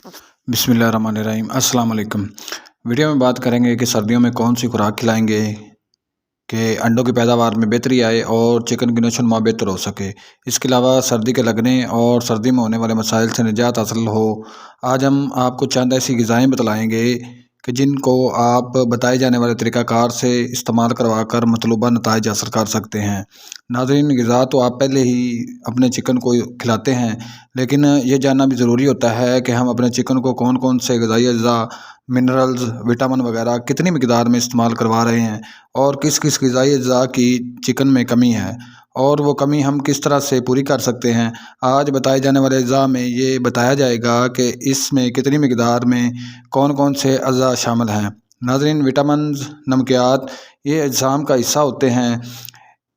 बिस्मिल्लाहिर्रहमानिर्रहीम। अस्सलाम वालेकुम। वीडियो में बात करेंगे कि सर्दियों में कौन सी खुराक खिलाएंगे कि अंडों की पैदावार में बेहतरी आए और चिकन की नशोनुमा बेहतर हो सके। इसके अलावा सर्दी के लगने और सर्दी में होने वाले मसाइल से निजात हासिल हो। आज हम आपको चंद ऐसी ग़िज़ाएँ बतलाएंगे कि जिनको आप बताए जाने वाले तरीक़ाकार से इस्तेमाल करवा कर मतलूबा नताइज हासिल कर सकते हैं। नाज़रीन, ग़िज़ा तो आप पहले ही अपने चिकन को खिलाते हैं, लेकिन ये जानना भी ज़रूरी होता है कि हम अपने चिकन को कौन कौन से ग़िज़ाई अज्जा, मिनरल्स, विटामिन वगैरह कितनी मिक़दार में इस्तेमाल करवा रहे हैं और किस किस ग़िज़ाई अज्जा की चिकन में कमी है और वो कमी हम किस तरह से पूरी कर सकते हैं। आज बताए जाने वाले अज्जा में ये बताया जाएगा कि इसमें कितनी मिक़दार में कौन कौन से अज्जा शामिल हैं। नाज़रीन, विटामिन्स, नमकियात ये अजसाम का हिस्सा होते हैं।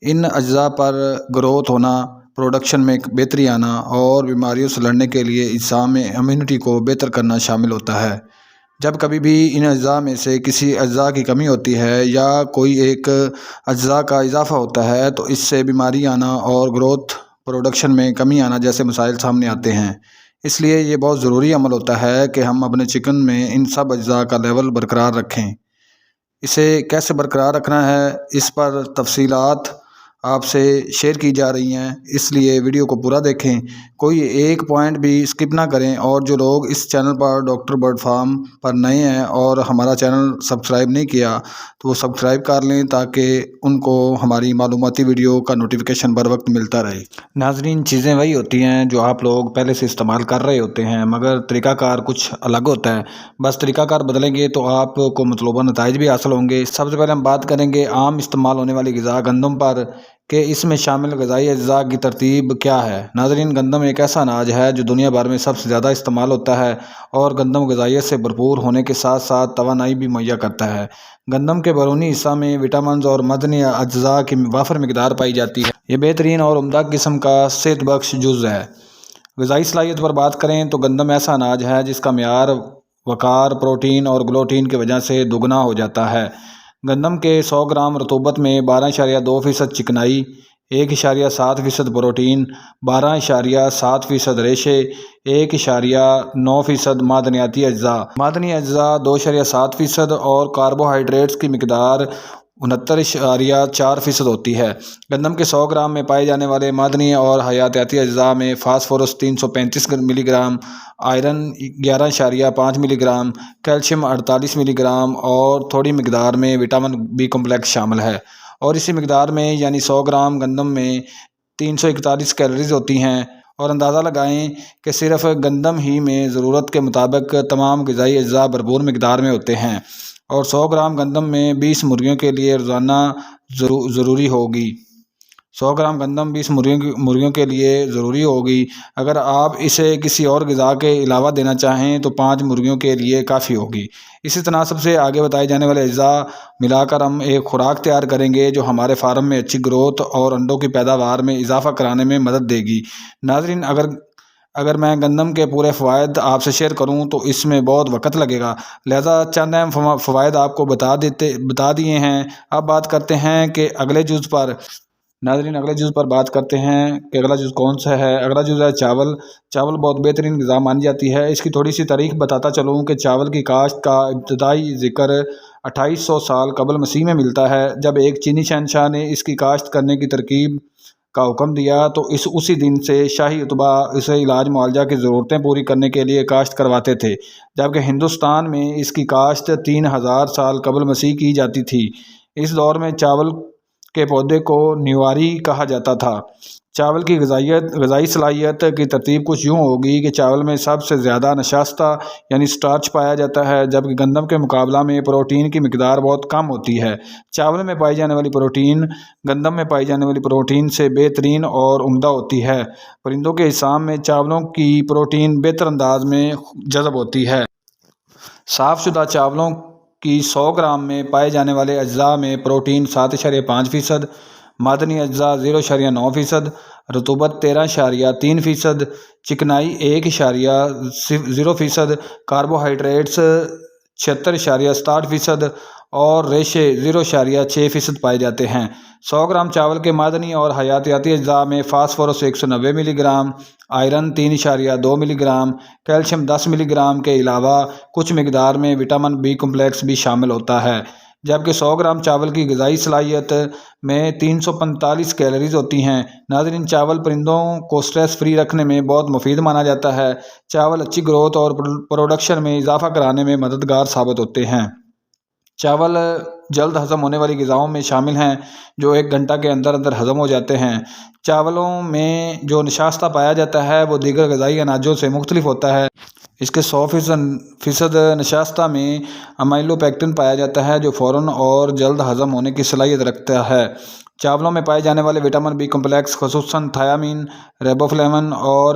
इन अज्जा पर ग्रोथ होना, प्रोडक्शन में बेहतरी आना और बीमारियों से लड़ने के लिए अजसाम में इम्यूनिटी को बेहतर करना शामिल होता है। जब कभी भी इन अज्जा में से किसी अज्जा की कमी होती है या कोई एक अज्जा का इजाफा होता है तो इससे बीमारी आना और ग्रोथ प्रोडक्शन में कमी आना जैसे मसाइल सामने आते हैं। इसलिए ये बहुत ज़रूरी अमल होता है कि हम अपने चिकन में इन सब अज्जा का लेवल बरकरार रखें। इसे कैसे बरकरार रखना है, इस पर तफसीलात आपसे शेयर की जा रही हैं, इसलिए वीडियो को पूरा देखें, कोई एक पॉइंट भी स्किप ना करें। और जो लोग इस चैनल पर डॉक्टर बर्ड फार्म पर नए हैं और हमारा चैनल सब्सक्राइब नहीं किया तो वो सब्सक्राइब कर लें ताकि उनको हमारी मालूमाती वीडियो का नोटिफिकेशन बर वक्त मिलता रहे। नाज़रीन, चीज़ें वही होती हैं जो आप लोग पहले से इस्तेमाल कर रहे होते हैं, मगर तरीक़ाकार कुछ अलग होता है। बस तरीक़ाकार बदलेंगे तो आपको मतलूबा नताइज भी हासिल होंगे। सबसे पहले हम बात करेंगे आम इस्तेमाल होने वाली ग़िज़ा गंदम पर कि इसमें शामिल ग़िज़ाई अज्जा की तरतीब क्या है। नाज़रीन, गंदम एक ऐसा अनाज है जो दुनिया भर में सबसे ज़्यादा इस्तेमाल होता है और गंदम ग़िज़ाइयत से भरपूर होने के साथ साथ तवानाई भी मुहैया करता है। गंदम के बैरूनी हिस्सा में विटामिन और मदनी अज्जा की वाफ़र मिक़दार पाई जाती है। ये बेहतरीन और उम्दा किस्म का सेहत बख्श जुज़ है। ग़िज़ाई सलाहियत पर बात करें तो गंदम ऐसा अनाज है जिसका मियार वक़ार, प्रोटीन और ग्लूटीन की वजह से दुगना हो जाता है। गंदम के 100 ग्राम रतूबत में 12.2% चिकनाई, 1.7% प्रोटीन, 12.7% रेशे, 1.9% मादनियाती अज्जा 2.7% और कार्बोहाइड्रेट्स की मिक़दार 69.4% होती है। गंदम के 100 ग्राम में पाए जाने वाले मादनी और हयातियाती अज्जा में phosphorus 335 milligram, iron 11.5 milligram, calcium 48 milligram और थोड़ी मिक़दार में विटामिन बी कॉम्प्लेक्स शामिल है। और इसी मिक़दार में यानी 100 ग्राम गंदम में 341 कैलोरीज होती हैं। और अंदाज़ा लगाएं कि सिर्फ़ गंदम ही में ज़रूरत के मुताबिक तमाम ग़िज़ाई अज्जा भरपूर मिक़दार में होते हैं और 100 ग्राम गंदम में 20 मुर्गियों के लिए रोज़ाना ज़रूरी होगी। 100 ग्राम गंदम 20 मुर्गियों के लिए ज़रूरी होगी। अगर आप इसे किसी और ग़िज़ा के अलावा देना चाहें तो 5 मुर्गियों के लिए काफ़ी होगी। इसी तनासब से आगे बताए जाने वाले अज्जा मिलाकर हम एक खुराक तैयार करेंगे जो हमारे फार्म में अच्छी ग्रोथ और अंडों की पैदावार में इजाफ़ा कराने में मदद देगी। नाज़रीन, अगर मैं गंदम के पूरे फ़वाइद आपसे शेयर करूं तो इसमें बहुत वक्त लगेगा, लिहाजा चंद अहम फ़वाइद आपको बता दिए हैं। अब बात करते हैं कि अगले जुज़ पर। नाज़रीन, अगले जुज़ पर बात करते हैं कि अगला जुज़ कौन सा है। अगला जुज़ है चावल। चावल बहुत बेहतरीन ग़िज़ा मानी जाती है। इसकी थोड़ी सी तारीख़ बताता चलूँ कि चावल की काश्त का इब्तदाई ज़िक्र 2800 साल कबल मसीह में मिलता है, जब एक चीनी शहंशाह ने इसकी काश्त करने की तरकीब का हुक्म दिया तो उसी दिन से शाही उतबा इसे इलाज मुआवजा की ज़रूरतें पूरी करने के लिए काश्त करवाते थे, जबकि हिंदुस्तान में इसकी काश्त 3000 साल कबल मसीह की जाती थी। इस दौर में चावल के पौधे को न्यूआरी कहा जाता था। चावल की ग़िज़ाई सलाहियत की तरतीब कुछ यूँ होगी कि चावल में सबसे ज़्यादा नशास्ता यानी स्टार्च पाया जाता है, जबकि गंदम के मुकाबला में प्रोटीन की मिक़दार बहुत कम होती है। चावल में पाई जाने वाली प्रोटीन गंदम में पाई जाने वाली प्रोटीन से बेहतरीन और उम्दा होती है। परिंदों के हिसाब में चावलों की प्रोटीन बेहतर अंदाज में जज़ब होती है। साफ़शुदा चावलों की 100 ग्राम में पाए जाने वाले अज्जा में प्रोटीन 7.5%, मादनी अज्जा 0.9%, रतूबत 13.3%, चिकनाई 1.0%, कार्बोहाइड्रेट्स 76.67% اور ریشے 0.6% پائے جاتے ہیں۔ 100 گرام چاول کے معدنی اور حیاتیاتی اجزاء میں فاسفورس 190 ملی گرام، آئرن 3.2 ملی گرام، کیلشیم 10 ملی گرام کے علاوہ کچھ مقدار میں وٹامن بی کمپلیکس بھی شامل ہوتا ہے، جبکہ 100 گرام چاول کی غذائی صلاحیت میں 345 کیلوریز ہوتی ہیں۔ ناظرین، چاول پرندوں کو سٹریس فری رکھنے میں بہت مفید مانا جاتا ہے۔ چاول اچھی گروتھ اور پروڈکشن میں اضافہ کرانے میں مددگار ثابت ہوتے ہیں۔ چاول جلد ہضم ہونے والی غذاؤں میں شامل ہیں جو 1 گھنٹہ کے اندر اندر ہضم ہو جاتے ہیں۔ چاولوں میں جو نشاستہ پایا جاتا ہے وہ دیگر غذائی اناجوں سے مختلف ہوتا ہے۔ اس کے 100% نشاستہ میں امائلو پیکٹن پایا جاتا ہے جو فوراً اور جلد ہضم ہونے کی صلاحیت رکھتا ہے۔ چاولوں میں پائے جانے والے وٹامن بی کمپلیکس خصوصاً تھیامین، ریبوفلیون اور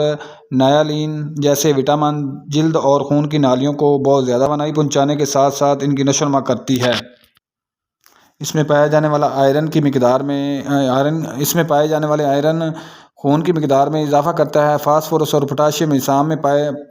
نائالین جیسے وٹامن جلد اور خون کی نالیوں کو بہت زیادہ توانائی پہنچانے کے ساتھ ساتھ ان کی نشو و نما کرتی ہے۔ اس میں پائے جانے والا آئرن خون کی مقدار میں اضافہ کرتا ہے۔ فاسفورس اور پوٹاشیم اجسام میں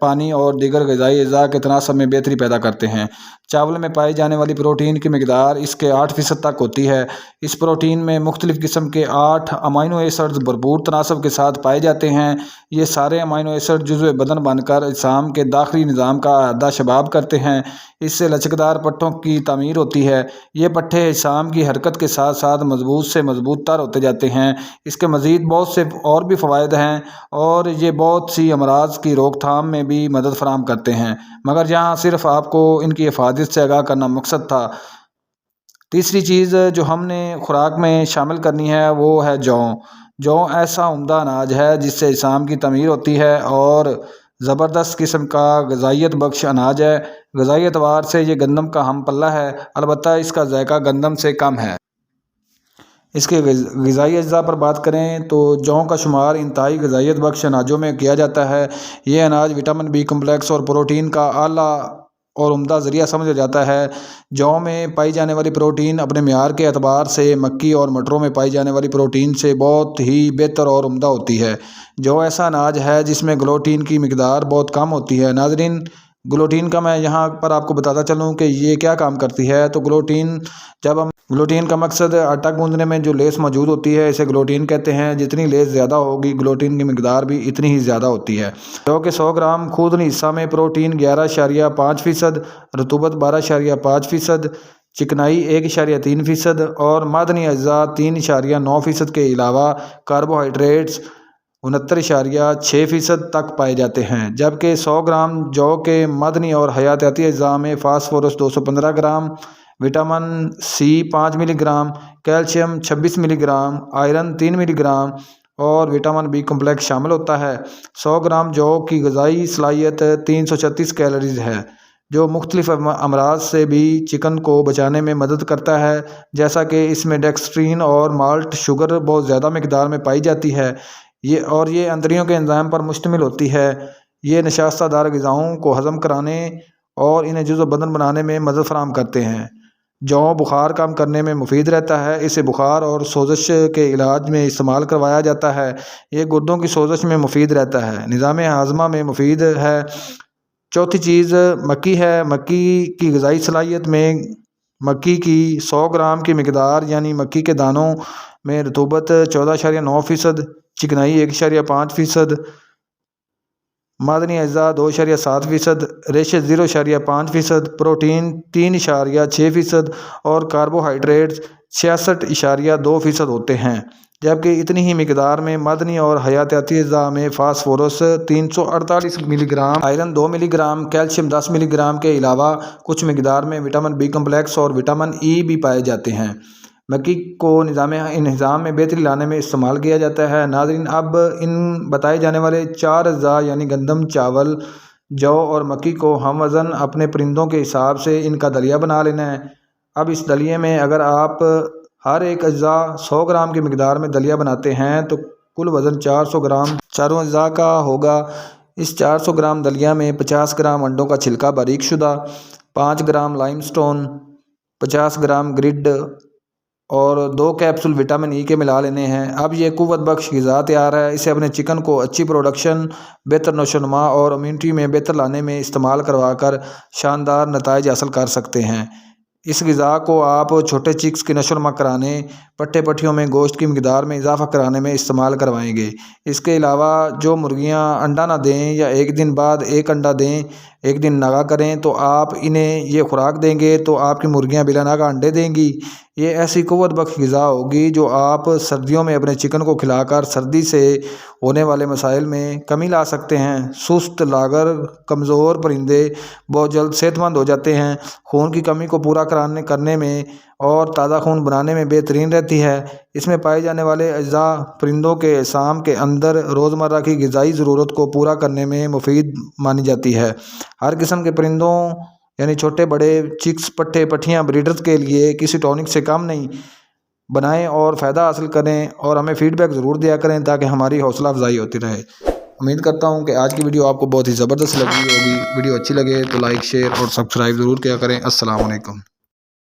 پانی اور دیگر غذائی اجزاء کے تناسب میں بہتری پیدا کرتے ہیں۔ چاول میں پائی جانے والی پروٹین کی مقدار اس کے 8% تک ہوتی ہے۔ اس پروٹین میں مختلف قسم کے 8 امائنو ایسڈز بھرپور تناسب کے ساتھ پائے جاتے ہیں۔ یہ سارے امائنو ایسڈ جزو بدن بن کر اجسام کے داخلی نظام کا اعادہ شباب کرتے ہیں۔ اس سے لچکدار پٹھوں کی تعمیر ہوتی ہے۔ یہ پٹھے اجسام کی حرکت کے ساتھ ساتھ مضبوط سے مضبوط تر ہوتے جاتے ہیں۔ اس کے مزید بہت سے اور بھی فوائد ہیں اور یہ بہت سی امراض کی روک تھام میں بھی مدد فراہم کرتے ہیں، مگر یہاں صرف آپ کو ان کی افادیت سے آگاہ کرنا مقصد تھا۔ تیسری چیز جو ہم نے خوراک میں شامل کرنی ہے وہ ہے جو۔ جو ایسا عمدہ اناج ہے جس سے اجسام کی تعمیر ہوتی ہے اور زبردست قسم کا غذائیت بخش اناج ہے۔ غذائی اعتبار سے یہ گندم کا ہم پلہ ہے، البتہ اس کا ذائقہ گندم سے کم ہے۔ اس کے غذائی اجزاء پر بات کریں تو جو کا شمار انتہائی غذائیت بخش اناجوں میں کیا جاتا ہے۔ یہ اناج وٹامن بی کمپلیکس اور پروٹین کا اعلیٰ اور عمدہ ذریعہ سمجھا جاتا ہے۔ جو میں پائی جانے والی پروٹین اپنے معیار کے اعتبار سے مکئی اور مٹروں میں پائی جانے والی پروٹین سے بہت ہی بہتر اور عمدہ ہوتی ہے۔ جو ایسا اناج ہے جس میں گلوٹین کی مقدار بہت کم ہوتی ہے۔ ناظرین، گلوٹین کا میں یہاں پر آپ کو بتاتا چلوں کہ یہ کیا کام کرتی ہے۔ تو گلوٹین کا مقصد آٹا گوندنے میں جو لیس موجود ہوتی ہے اسے گلوٹین کہتے ہیں۔ جتنی لیس زیادہ ہوگی گلوٹین کی مقدار بھی اتنی ہی زیادہ ہوتی ہے۔ جو کہ 100 گرام خوردنی حصہ میں پروٹین 11.5%، رطوبت 12.5%، چکنائی 1.3% اور معدنی اجزاء 3.9% کے علاوہ کاربوہائیڈریٹس 69.6% تک پائے جاتے ہیں، جبکہ 100 گرام جو کے معدنی اور حیاتیاتی اجزاء میں فاسفورس 215 گرام، وٹامن سی 5 ملی گرام، کیلشیم 26 ملی گرام، آئرن 3 ملی گرام اور وٹامن بی کمپلیکس شامل ہوتا ہے۔ 100 گرام جو کی غذائی صلاحیت 336 کیلوریز ہے، جو مختلف امراض سے بھی چکن کو بچانے میں مدد کرتا ہے، جیسا کہ اس میں ڈیکسٹرین اور مالٹ شوگر بہت زیادہ مقدار میں پائی جاتی ہے۔ یہ اندریوں کے انزائم پر مشتمل ہوتی ہے۔ یہ نشاستہ دار غذاؤں کو ہضم کرانے اور انہیں جزو بدن بنانے میں مدد فراہم کرتے ہیں۔ جو بخار کم کرنے میں مفید رہتا ہے۔ اسے بخار اور سوزش کے علاج میں استعمال کروایا جاتا ہے۔ یہ گردوں کی سوزش میں مفید رہتا ہے، نظام ہاضمہ میں مفید ہے۔ چوتھی چیز مکئی ہے۔ مکئی کی غذائی صلاحیت میں مکئی کی 100 گرام کی مقدار یعنی مکئی کے دانوں میں رطوبت 14.9%، چکنائی 1.5%، معدنی اجزاء 2.7%، ریشے 0.5%، پروٹین 3.6% اور کاربوہائیڈریٹس 66.2% ہوتے ہیں، جبکہ اتنی ہی مقدار میں معدنی اور حیاتیاتی اجزاء میں فاسفورس 348 ملی گرام، آئرن 2 ملی گرام، کیلشیم 10 ملی گرام کے علاوہ کچھ مقدار میں وٹامن بی کمپلیکس اور وٹامن ای بھی پائے جاتے ہیں۔ مکئی کو انہضام میں بہتری لانے میں استعمال کیا جاتا ہے۔ ناظرین، اب ان بتائے جانے والے 4 اجزاء یعنی گندم، چاول، جو اور مکئی کو ہم وزن اپنے پرندوں کے حساب سے ان کا دلیہ بنا لینا ہے۔ اب اس دلیے میں اگر آپ ہر ایک اجزاء 100 گرام کی مقدار میں دلیہ بناتے ہیں تو کل وزن 400 گرام چاروں اجزاء کا ہوگا۔ اس 400 گرام دلیہ میں 50 گرام انڈوں کا چھلکا باریک شدہ، 5 گرام لائم سٹون، 50 گرام گرڈ اور 2 کیپسول وٹامن ای کے ملا لینے ہیں۔ اب یہ قوت بخش غذا تیار ہے۔ اسے اپنے چکن کو اچھی پروڈکشن، بہتر نشو و نما اور امیونٹی میں بہتر لانے میں استعمال کروا کر شاندار نتائج حاصل کر سکتے ہیں۔ इस ग़िज़ा को आप छोटे चिक्स की नशोनुमा कराने, पट्टे पट्टियों में गोश्त की मिक़दार में इजाफ़ा कराने में इस्तेमाल करवाएंगे। इसके अलावा जो मुर्गियां अंडा ना दें या एक दिन बाद एक अंडा दें, एक दिन नागा करें, तो आप इन्हें ये खुराक देंगे तो आपकी मुर्गियां बिला नागा अंडे देंगी। ये ऐसी क़ुव्वत बख्श ग़िज़ा होगी जो आप सर्दियों में अपने चिकन को खिलाकर सर्दी से होने वाले मसाइल में कमी ला सकते हैं। सुस्त, लागर, कमज़ोर परिंदे बहुत जल्द सेहतमंद हो जाते हैं। खून की कमी को पूरा करने में और ताज़ा खून बनाने में बेहतरीन रहती है। इसमें पाए जाने वाले अज्जा परिंदों के अजसाम के अंदर रोज़मर्रा की ग़िज़ाई ज़रूरत को पूरा करने में मुफीद मानी जाती है। हर किस्म के परिंदों यानी छोटे बड़े, चिक्स, पट्टे पट्टियाँ ब्रीडर्स के लिए किसी टॉनिक से कम नहीं बनाएं और फ़ायदा हासिल करें और हमें फ़ीडबैक ज़रूर दिया करें ताकि हमारी हौसला अफजाई होती रहे। उम्मीद करता हूं कि आज की वीडियो आपको बहुत ही ज़बरदस्त लगी होगी। वीडियो अच्छी लगे तो लाइक, शेयर और सब्सक्राइब ज़रूर किया करें। अस्सलाम वालेकुम।